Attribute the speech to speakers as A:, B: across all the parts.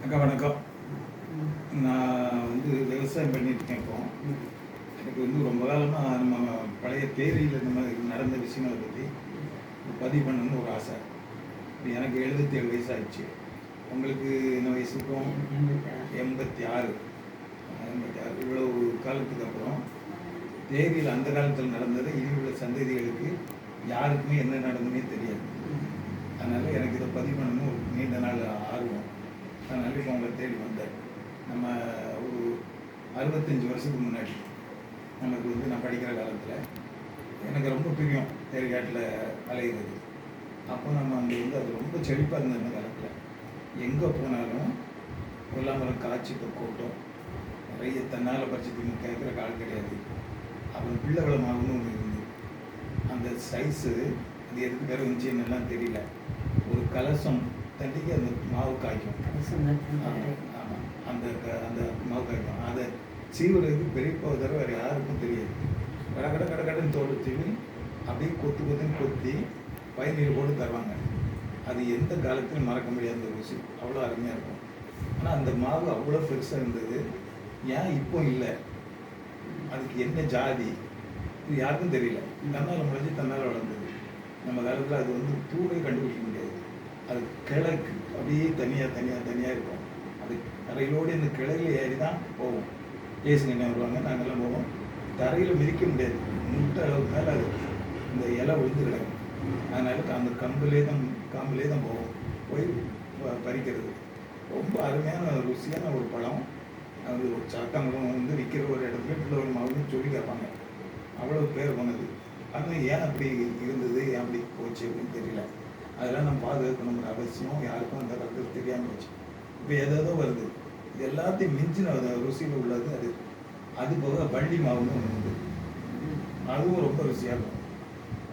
A: அக்கா வணக்கம். நான் விவசாயம் பண்ணிட்டுருக்கேன். இப்போ எனக்கு ரொம்ப காலமாக நம்ம பழைய தேரியில் இந்த மாதிரி நடந்த விஷயங்களை பற்றி பதிவு பண்ணணும்னு ஒரு ஆசை. எனக்கு 77 வயசு ஆயிடுச்சு. உங்களுக்கு என்ன வயசு? இப்போ 86. இவ்வளவு காலத்துக்கு அப்புறம் தேரியில் அந்த காலத்தில் நடந்தது இனி உள்ள சந்ததிகளுக்கு யாருக்குமே என்ன நடந்ததுன்னே தெரியாது. அதனால் எனக்கு இதை பதிவு பண்ணணும்னு ஒரு நீண்ட நாள் ஆர்வம். அதனால் இப்போ உங்களை தேடி வந்தேன். நம்ம ஒரு 65 வருஷத்துக்கு முன்னாடி நமக்கு நான் படிக்கிற காலத்தில் எனக்கு ரொம்ப பிரியம் தேர்காட்டில் அலைகிறது. அப்போ நம்ம அங்கே அது ரொம்ப செழிப்பாக இருந்த அந்த காலத்தில் எங்கே போனாலும் கொல்லாமரம் காய்ச்சி கூட்டம் நிறைய தன்னால் பறிச்சு தின்னு கேட்குற கால் கிடையாது. அப்புறம் பிள்ளைவள மாவுன்னு ஒன்று இருந்து அந்த சைஸு அது எதுக்கு வேறு வந்துச்சு என்னெல்லாம் தெரியல. ஒரு கலசம் தண்டிக்கு அந்த மாவு காய்க்கும். ஆமாம், அந்த அந்த மாவு காய்க்கும். அதை சீவுறதுக்கு பெரியப்பா தவிர வேறு யாருக்கும் தெரியாது. கடன்னு தோடு தீவி அப்படியே கொத்துன்னு கொத்தி பயனீர் போட்டு தருவாங்க. அது எந்த காலத்திலும் மறக்க முடியாத ருசி. அவ்வளோ அருமையாக இருக்கும். ஆனால் அந்த மாவு அவ்வளோ பெருசாக இருந்தது. ஏன் இப்போ இல்லை? அதுக்கு என்ன ஜாதி இது யாருக்கும் தெரியல. தன்னால் முளைச்சி தன்னால் வளர்ந்தது. நம்ம காலத்தில் அது பூவே கண்டுபிடிக்க முடியாது. அது கிழக்கு அப்படியே தனியாக இருக்கும். அது தரையிலோடு இந்த கிளையில் ஏறி தான் போவோம். ஏசுங்க என்ன வருவாங்க, நாங்கள்லாம் போவோம். தரையில் மிதிக்க முடியாது. முட்டை அளவுக்கு மேலே அது இந்த இலை விழுந்து கிடக்கும். அதனால அந்த காம்பிலே தான் போவோம். போய் பறிக்கிறது. ரொம்ப அருமையான ருசியான ஒரு பழம். அது ஒரு சாத்தாங்குளம் விற்கிற ஒரு இடத்துல பிள்ளை மாவுன்னு சொல்லி கேட்பாங்க. அவ்வளோ பேர் போனது. ஆனால் ஏன் அப்படி இருந்தது, ஏன் அப்படி போச்சு அப்படின்னு தெரியல. அதெல்லாம் நம்ம பாதுகாக்கணுங்கிற அவசியம் யாருக்கும் அந்த காலத்தில் தெரியாமல் போச்சு. இப்போ ஏதோ வருது. இது எல்லாத்தையும் மிஞ்சின ருசியில் உள்ளது அது போக வள்ளி மாவுன்னு ஒன்று உண்டு. அதுவும் ரொம்ப ருசியாக இருக்கும்.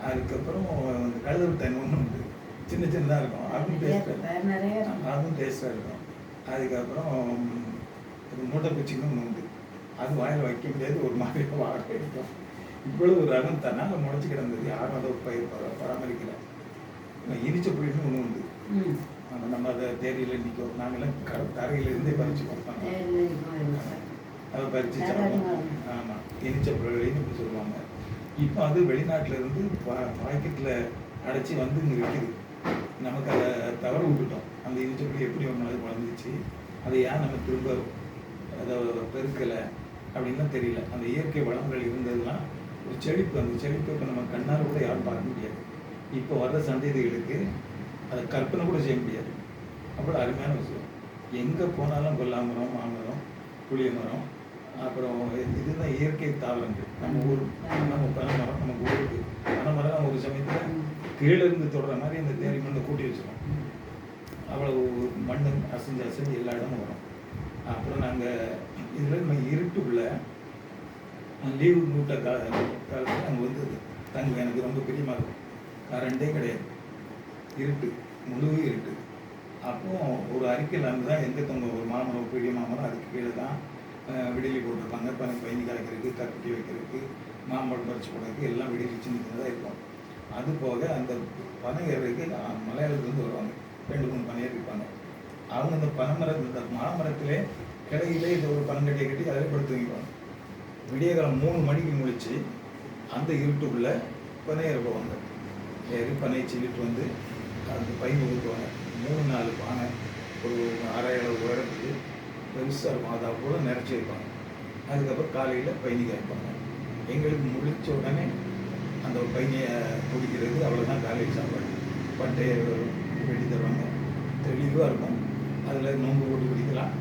A: அதுக்கப்புறம் அந்த கழுதல் தண்ணி ஒன்று உண்டு. சின்னதாக இருக்கும். அதுவும் டேஸ்டாக இருக்கும். அதுக்கப்புறம் மூட்டைப்பூச்சின்னு ஒன்று உண்டு. அது வாயில் வைக்க முடியாது. ஒரு மாதிரி வாழை இருக்கும். இவ்வளவு ரகம் தன்னால் முளைச்சி கிடந்தது. யாரும் அதை பராமரிக்கலை. இனிச்ச புளின்னு ஒன்று உண்டு. நம்ம அதை தேரியில் நிற்கும். நாங்கள்லாம் தரையிலிருந்தே பறித்து கொடுப்பாங்க. அதை பறித்து சாப்பிடுவோம். ஆமாம், இனிச்ச புளின்னு இப்படி சொல்லுவாங்க. இப்போ அது வெளிநாட்டில் இருந்து பாக்கெட்டில் அடைச்சி இங்கே விற்கிது. நமக்கு அதை தவற விட்டுட்டோம். அந்த இனிச்ச புளி எப்படி ஒரு நாள் வளர்ந்துச்சு, அதை ஏன் நம்ம திரும்ப அதை பெருக்கலை அப்படின்லாம் தெரியல. அந்த இயற்கை வளங்கள் இருந்ததுலாம் ஒரு செழிப்பு. அந்த செழிப்பை இப்போ நம்ம கண்ணால் கூட யாரும் பார்க்க முடியாது. இப்போ வர்ற சந்ததிகளுக்கு அதை கற்பனை கூட செய்ய முடியாது. அவ்வளோ அருமையான விஷயம். எங்கே போனாலும் கொல்லாமரம், மாமரம், புளிய மரம், அப்புறம் இதுதான் இயற்கை தாவரங்கள். நம்ம ஊர் பனைமரம், நமக்கு ஊருக்கு பனைமரம் ஒரு சமயத்தில் கீழே இருந்து தொடுற மாதிரி அந்த தேரி மண்ணை கூட்டி வச்சிடும். அவ்வளோ மண் அசைஞ்சு எல்லா இடமும் வரும். அப்புறம் நாங்கள் இதில் நம்ம இருட்டுக்குள்ள லீவு மூட்டை காலத்தில் அங்கே தங்க எனக்கு ரொம்ப பிரியமாக இருக்கும். கரண்டே கிடையாது, இருட்டு, முழு இருட்டு. அப்போ ஒரு அறிக்கையில் தான் எந்த தொங்க ஒரு மாமரம், பெரிய மாமரம், அதுக்கு கீழே தான் விடிலி போட்டிருப்பாங்க. பயணி காய்க்கிறதுக்கு, கட்டி வைக்கிறதுக்கு, மாம்பழம் பறிச்சு போடுறதுக்கு எல்லாம் விடிலி சின்னதாக இருக்கும். அது போக அந்த பனை ஏறதுக்கு மலையாளத்துலேருந்து வருவாங்க. 2-3 பனையர் இருப்பாங்க. அவங்க இந்த மாமரத்திலே கிளையிலே இந்த ஒரு பனங்கட்டியை கட்டி அதில் படுத்து வைப்பாங்க. விடிய காலம் 3 மணிக்கு முடிச்சு அந்த இருட்டுக்குள்ளே பனையேற போவாங்க. ஏறி பனையை சில்லிட்டு அந்த பையன் ஊற்றுவாங்க. 3-4 பானை ஒரு அரை அளவு உயரத்துக்கு பெருசாக இருக்கும். அதை அவ்வளோ நிறச்சி வைப்பாங்க. அதுக்கப்புறம் காலையில் பயணி காய்ப்பாங்க. எங்களுக்கு முடித்த உடனே அந்த பையனை குடிக்கிறது அவ்வளோதான் காலையில் சாப்பாடு. பட்டையை வெட்டி தருவாங்க. தெளிவாக இருக்கும். அதில் நோம்பு போட்டு குடிக்கலாம்,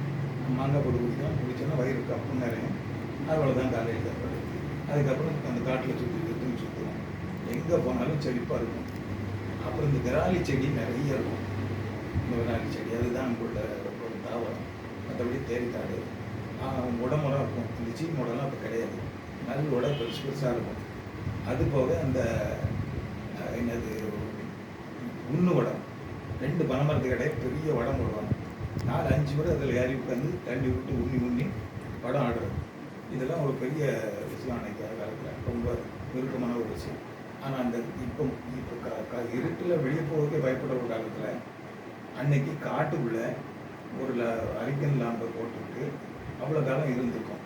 A: மாங்காய் போட்டு குடிக்கலாம். குடிச்சோன்னா வயிறு கப்பு நிறையும். அவ்வளோதான் காலையில் சாப்பாடு. அதுக்கப்புறம் அந்த காட்டில் சுற்றுவோம். எங்கே போனாலும் செழிப்பாக இருக்கும். அப்புறம் இந்த விராலி செடி நிறைய இருக்கும். இந்த விராலி செடி அதுதான் அங்குள்ள ஒரு தாவரம். மற்றபடி தேரிக்காடு உடம்பெல்லாம் இருக்கும். இந்த சீ முடலாம் அப்போ கிடையாது. நல்ல உடம்பு பெருசாக இருக்கும். அது போக அந்த என்னது உண்ணு உடம் 2 பனைமரத்துக்கு இடையே பெரிய வடம் போடுவாங்க. 4-5 பேர் அதில் ஏறி உட்காந்து தண்ணி விட்டு உண்ணி வடம் ஆடுறது. இதெல்லாம் ஒரு பெரிய விஷயம். அன்னைக்கு காலத்தில் ரொம்ப விருப்பமான ஒரு விஷயம். ஆனால் அந்த இப்போ இருட்டில் வெளியே போகிறதுக்கே பயப்படுற ஒரு காலத்தில் அன்னைக்கு காட்டுக்குள்ளே ஒரு அரிக்கன் லாம்பை போட்டுட்டு அவ்வளோ காலம் இருந்திருக்கும்.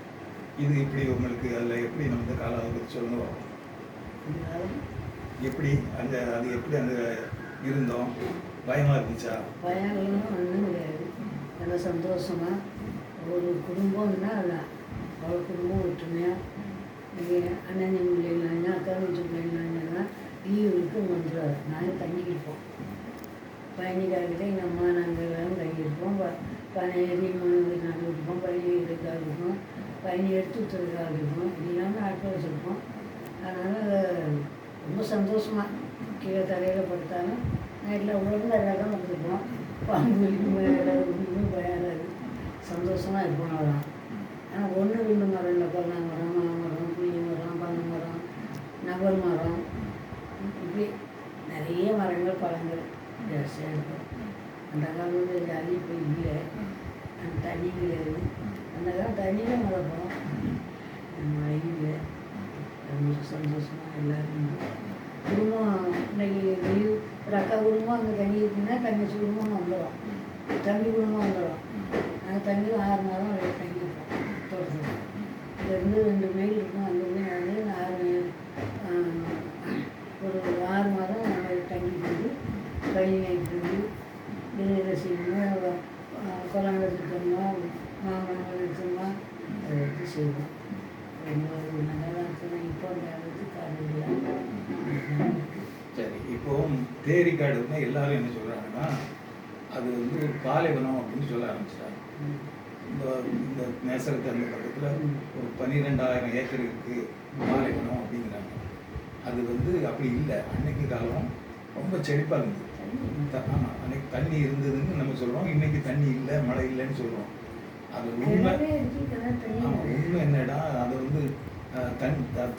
A: இது இப்படி உங்களுக்கு அதில் எப்படி நம்ம வந்து காலம் அதை பற்றி சொல்லுங்க பார்ப்போம். எப்படி அந்த அது எப்படி அங்கே இருந்தோம்? பயமாக இருந்துச்சா?
B: பயம்லாம் ஒன்றும் கிடையாது. நல்லா சந்தோஷமாக ஒரு குடும்பம்னா அதான் அவ்வளோ குடும்பம் ஒற்றுமையாக அண்ணன் பிள்ளைங்களாங்க அக்கா வீட்டு பிள்ளைங்களாங்கன்னா லீவுக்கு வந்துடுவார். நாங்கள் தங்கியிருப்போம். பயணிக்கார்கிட்ட எங்கள் அம்மா நாங்கள் எல்லாம் தங்கியிருப்போம். பயணி நாங்கள் இருப்போம். பயணி எடுக்காக இருப்போம். பயணி எடுத்து ஊற்றுறதுக்காக இருப்போம். எல்லாமே ஆட்கள் வச்சுருப்போம். அதனால் ரொம்ப சந்தோஷமாக கீழே தரையில் படுத்தாலும் நைட்டில் உழந்து அதில் தான் வந்துருப்போம். பாம்பு எதுவுமே பயம் சந்தோஷமாக இருப்போம். அவ்வளோதான். ஆனால் ஒன்று 2 மரம் இல்லை. கொல்லா மரம், மாமரம், புளிய மரம், பனை மரம், நவல் மரம், இப்படி நிறைய மரங்கள் பழங்கள் ஜாஸ்தியாக இருக்கும். அந்த காலத்தில் ஜாலி இப்போ இல்லை. அந்த தண்ணி கிடையாது. அந்த காலம் தண்ணியில் மழப்போம். மழையில் ரொம்ப சந்தோஷமாக எல்லோரும் குடும்பம். இன்னைக்கு லீவ் ஒரு அக்கா குடும்பம் அங்கே தங்கி இருக்குன்னா தங்கச்சி குடும்பம் வந்துடும். தம்பி குடும்பம் வந்துடும். நாங்கள் தங்கி 6 மாதம் தங்கிப்போம் தோட்டத்தில். இங்கேருந்து 2 மைல் இருக்கும். அங்கேருந்து வந்து 6 மாதம் நாங்கள் தங்கி போய் பயிர் வாங்கிட்டு வந்து இதில் செய்யணும். குளம் எடுத்துக்கணுமா, மாமரம் எடுக்கணுமா, அதை எடுத்து செய்வோம். ரொம்ப நல்லா இருக்கணும். இப்போ அந்த அளவுக்கு காலையில்
A: சரி. இப்போ தேரி காடுன்னா எல்லாரும் என்ன சொல்கிறாங்கன்னா அது வந்து பாலைவனம் அப்படின்னு சொல்ல ஆரம்பிச்சிட்டாங்க. இந்த இந்த நேசரத்து அந்த பக்கத்தில் ஒரு 12,000 ஏக்கர் இருக்குது பாலைவனம் அப்படிங்கிறாங்க. அது வந்து அப்படி இல்லை. அன்னைக்கு காலம் ரொம்ப செழிப்பாக இருந்தது. ஆமாம், அன்னைக்கு தண்ணி இருந்ததுன்னு நம்ம சொல்கிறோம். இன்னைக்கு தண்ணி இல்லை, மழை இல்லைன்னு சொல்கிறோம். அது உண்மை. ஆமாம், உண்மை என்னடா அதை வந்து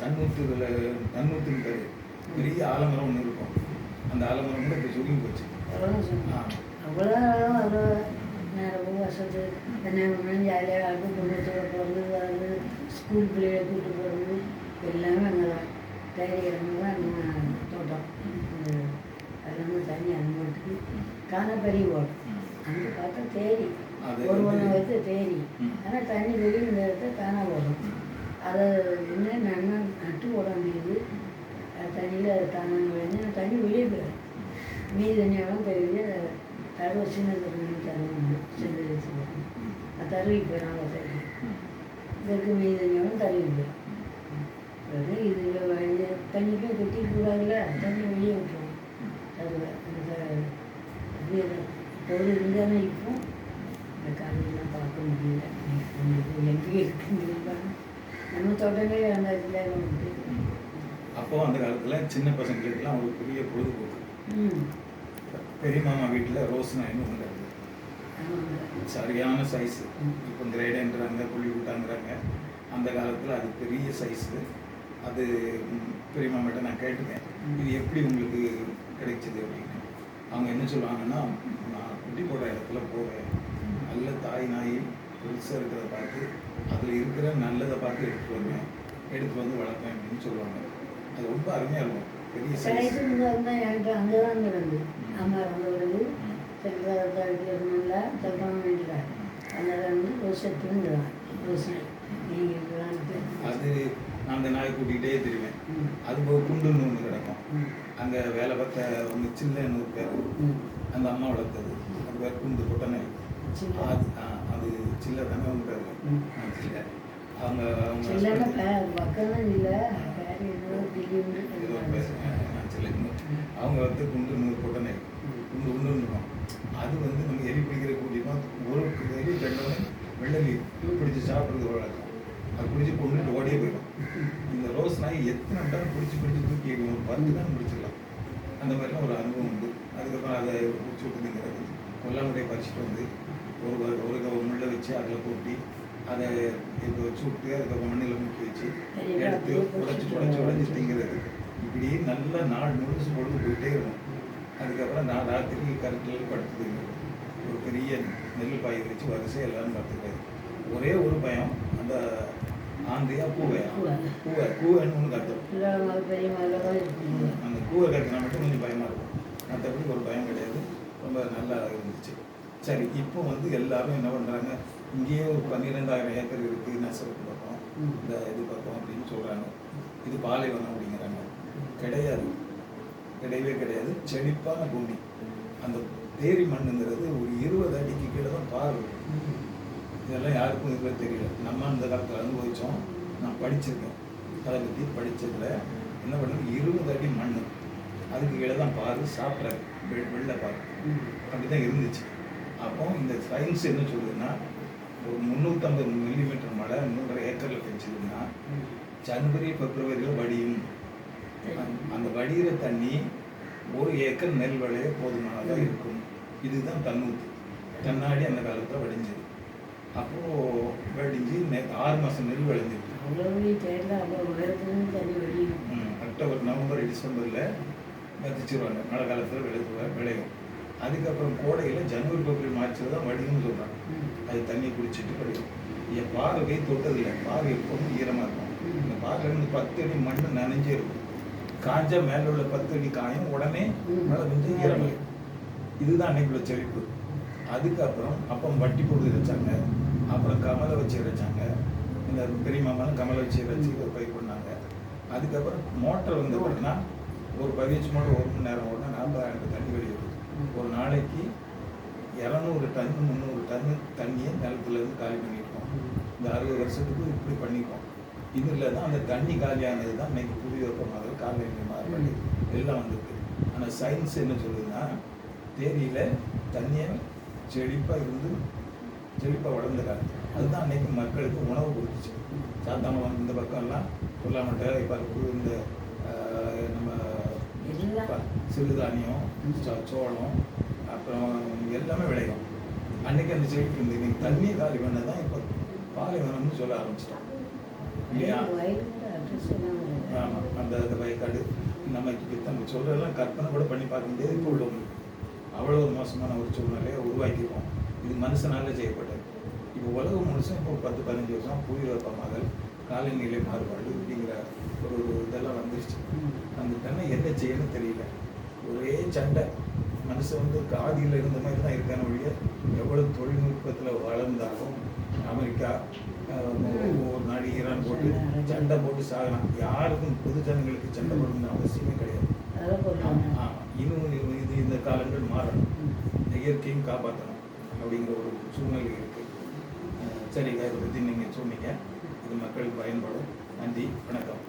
A: தன்னூற்றுன்னு பேர் பெரிய ஆலமரம் ஒன்று இருக்கும். அந்த ஆலமரம் கூட இப்போ சுருங்கி போச்சு.
B: அவ்வளோ அவ்வளோ நேரம் வருஷத்து என்ன ஜாலியாக ஆட்டும் குடும்பத்தோட போகிறது, அது ஸ்கூல் பிள்ளைகளை கூப்பிட்டு போகிறது எல்லாமே அங்கே தான். தேரிக்கிறவங்க தான் நம்ம தோட்டம். எல்லாமே தண்ணி அனுமதிக்கு காணப்பெரிய ஓடும். அங்கே பார்த்தா தேரி ஒரு ஒன்று வந்து தேரி. ஆனால் தண்ணி வெளியே இந்த இடத்துல காணா ஓடும். அதை என்ன நட்டு போட வேண்டியது. தண்ணியில் தானே தண்ணி வெளியே போயிடும். மீதி தண்ணியெல்லாம் தெரியுது. தருவ சின்ன தண்ணி தருவாங்க. சின்ன அது தருவி போயிடும். அந்த தண்ணி இதற்கு மீதி தண்ணியெல்லாம் தருவி போயிடும். இது தண்ணிக்கும் கட்டி கூடாதுல்ல, தண்ணி வெளியே விட்டுருவோம். தருவை அந்த பொருள் இருந்தாலும் இப்போ இந்த காலையெல்லாம் பார்க்க முடியல. எங்கே இருக்குன்னு நம்ம தோட்டமே அந்த இடத்துல.
A: அப்போ அந்த காலத்தில் சின்ன பசங்களுக்கெல்லாம் ஒரு பெரிய பொழுதுபோக்கு. பெரிய மாமா வீட்டில் ரோஸ் நாயின்னு ஒன்று இருந்தது. சரியான சைஸு. இப்போ கிரேடுன்றாங்க, புள்ளி விட்டாங்கிறாங்க. அந்த காலத்தில் அது பெரிய சைஸு. அது பெரிய மாமாட்ட நான் கேட்டுக்கேன், இது எப்படி உங்களுக்கு கிடைச்சிது அப்படின்னு. அவங்க என்ன சொல்லுவாங்கன்னா, நான் குட்டி போடுற இடத்துல போவேன், நல்ல தாய் நாய் பெருசாக இருக்கிறத பார்த்து அதில் இருக்கிற நல்லதை பார்த்து எடுத்துகிட்டு வருவேன், எடுத்து வந்து வளர்ப்பேன் அப்படின்னு சொல்லுவாங்க. அது ரொம்ப அருமையாக இருக்கும். பெரிய
B: சைஸ் என்கிட்ட அங்கே தான் இருந்தது. அம்மா இருந்த பிறகு நல்லா தப்பான வேண்டியதா அதனால் வந்து ரோஸ் எடுத்துருந்துதான். ரோஸ்
A: அது நான் அந்த நாயை கூட்டிகிட்டே தெரிவேன். அது போக குண்டுன்னு ஒன்று கிடக்கும். அங்கே வேலை பார்த்த ஒன்று சில்லன்னு ஒரு பேர், அந்த அம்மா வளர்த்தது. அது பேர் குண்டு பொட்டனை. அது சில்லை தானே அவங்க பேர். சில்லை அவங்க அவங்க வந்து குண்டு பொட்டனை குண்டு இருக்கும். அது வந்து நம்ம எலி பிடிக்கிற கூட்டிப்போம். ஒரு எலி கண்டோடனே வெள்ளலி பிடிச்சி சாப்பிட்றது வழக்கம். அது பிடிச்சி கொண்டுட்டு ஓடியே போயிடும். இந்த ரோஸ் நாய் எத்தனை டைம் பிடிச்சி தூக்கி ஒரு 10 தான் பிடிச்சிடலாம். அந்த மாதிரிலாம் ஒரு அனுபவம் உண்டு. அதுக்கப்புறம் அதை பிடிச்சி விட்டுங்கிறது கொல்லாமுறையை பறிச்சுட்டு வந்து ஒரு முள்ளை வச்சு அதில் கூட்டி அதை இப்போ வச்சு விட்டு அதுக்கப்புறம் மண்ணில் மூக்கி வச்சு எடுத்து உடச்சி திங்கிறது. இப்படி நல்லா நாள் முழுசு பொழுது போயிட்டே இருக்கும். அதுக்கப்புறம் நான் ராத்திரி கருத்தில் படுத்துது. ஒரு பெரிய நெல் பாயை வச்சு வரிசை எல்லாரும் பார்த்துக்காது. ஒரே ஒரு பயம், அந்த ஆந்தையா கூவைன்னு ஒன்று கத்தும். அந்த கூவை கத்தினா மட்டும் கொஞ்சம் பயமாக இருக்கும். மற்றபடி ஒரு பயம் கிடையாது. ரொம்ப நல்லா இருந்துச்சு. சரி, இப்போ வந்து எல்லாரும் என்ன பண்ணுறாங்க, இங்கேயே ஒரு 12,000 ஏக்கர் இருக்குது நெசவுக்கு பக்கம், இந்த இது பக்கம் அப்படின்னு சொல்கிறாங்க. இது பாலைவனம் அப்படிங்கிறாங்க. கிடையாது, கிடையவே கிடையாது. செழிப்பான பூமி. அந்த தேரி மண்ணுங்கிறது ஒரு 20 அடிக்கு கீழே தான் பாரு. இதெல்லாம் யாருக்கும் இதுவே தெரியல. நம்ம அந்த காலத்தில் அனுபவித்தோம். நான் படிச்சிருக்கேன், அதை பற்றி படித்ததில் என்ன பண்ணுறது, 20 அடி மண், அதுக்கு கீழே தான் பாரு, சாப்பிட்றாரு வெள்ளை பாரு, அப்படி தான் இருந்துச்சு. அப்போ இந்த சயின்ஸ் என்ன சொல்லுதுன்னா, ஒரு 350 மில்லிமீட்டர் மழை 3.5 ஏக்கரில் பெஞ்சதுன்னா ஜனவரி பிப்ரவரியில் வடியும். அந்த வடிகிற தண்ணி 1 ஏக்கர் நெல் விளைய போதுமானதாக இருக்கும். இதுதான் தன்னூத்து. தன்னாடி அந்த காலத்தில் வடிஞ்சது. அப்போது வடிஞ்சு 6 மாதம் நெல் விளைஞ்சிருக்கு. அக்டோபர், நவம்பர், டிசம்பரில் விதைச்சிருவாங்க. மழை காலத்தில் விளையும். அதுக்கப்புறம் கோடையில் ஜனவரி பிப்ரவரி மார்ச்சில் தான் வடியும்னு சொல்கிறாங்க. அது தண்ணி குடிச்சிட்டு வடியும். என் பாறை போய் தொட்டதில்லை. பாறை எப்போதும் ஈரமாக இருக்கும். இந்த பாறையில் இருந்து 10 அடி மண் நனைஞ்சே இருக்கும். காஞ்சா மேலே உள்ள 10 அடி காயும், உடனே மழை பெஞ்சு ஈரமாகும். இதுதான் அன்னைக்குள்ள செழிப்பு. அதுக்கப்புறம் அப்போ வட்டி போட்டு வச்சாங்க. அப்புறம் கமலை வச்சு இறைச்சாங்க. இந்த பெரிய மாமாலும் கமலை வச்சு இறைச்சி பயிர் பண்ணாங்க. அதுக்கப்புறம் மோட்டர் வந்து பார்த்தீங்கன்னா ஒரு 15 மோட்டர் 1 மணி நேரம் ஓடினா 40,000 தண்ணி வெளியே வருது. ஒரு நாளைக்கு 200 டன் 300 டன் தண்ணியை நிலத்துலேருந்து காலி பண்ணியிருக்கோம். இந்த 60 வருஷத்துக்கு இப்படி பண்ணியிருக்கோம். இதில் தான் அந்த தண்ணி காலியானது தான் இன்னைக்கு புதிய வெப்பமாக காலநிலை மாறுபடி எல்லாம் வந்துருக்கு. ஆனால் சயின்ஸ் என்ன சொல்லுதுன்னா, தேரியில் தண்ணியை செழிப்பாக இருந்து செழிப்பாக வளர்ந்துறாங்க. அதுதான் அன்னைக்கு மக்களுக்கு உணவு கொடுத்துச்சு. சாத்தாம இந்த பக்கம்லாம் கொல்லாமட்டை பருப்பு, இந்த நம்ம சிறுதானியம், சோளம், அப்புறம் எல்லாமே விளையும். அன்னைக்கு அந்த செழிப்பு இருந்து இன்னைக்கு தண்ணியை காலி பண்ண தான் இப்போ பாலைவனம்னு சொல்ல ஆரம்பிச்சிட்டோம் இல்லையா? ஆமாம், அந்த வயக்காடு நம்ம சொல்கிறதெல்லாம் கற்பனை கூட பண்ணி பார்க்க முடியாது. இப்போ உள்ளவங்களுக்கு அவ்வளோ ஒரு மோசமான ஒரு சூழ்நிலையை உருவாக்கியிருக்கோம். இது மனுஷனால செய்யப்பட்டது. இப்போ உலகம் முழுசும் இப்போ 10-15 வருஷம் புவி வெப்பமாதல், காலநிலை மாறுபாடு அப்படிங்கிற ஒரு இதெல்லாம் வந்துருச்சு. அந்த தன்னை என்ன செய்யணும்னு தெரியல. ஒரே சண்டை. மனுஷன் வந்து ஆதியில் இருந்த மாதிரி தான் இருக்கான ஒழிய, எவ்வளோ தொழில்நுட்பத்தில் வளர்ந்தாலும் அமெரிக்கா ஒவ்வொரு நாடு ஈரான் போட்டு சண்டை போட்டு சாகலாம். யாருக்கும் பொது ஜனங்களுக்கு சண்டை போடணும்னு அவசியமே கிடையாது. இன்னும் இது இந்த காலங்கள் மாறணும். இயற்கையும் காப்பாற்றணும் அப்படிங்கிற ஒரு சூழ்நிலை இருக்குது. சரிங்க, இதை பற்றி நீங்கள் சொன்னீங்க. இது மக்களுக்கு பயன்படும். நன்றி, வணக்கம்.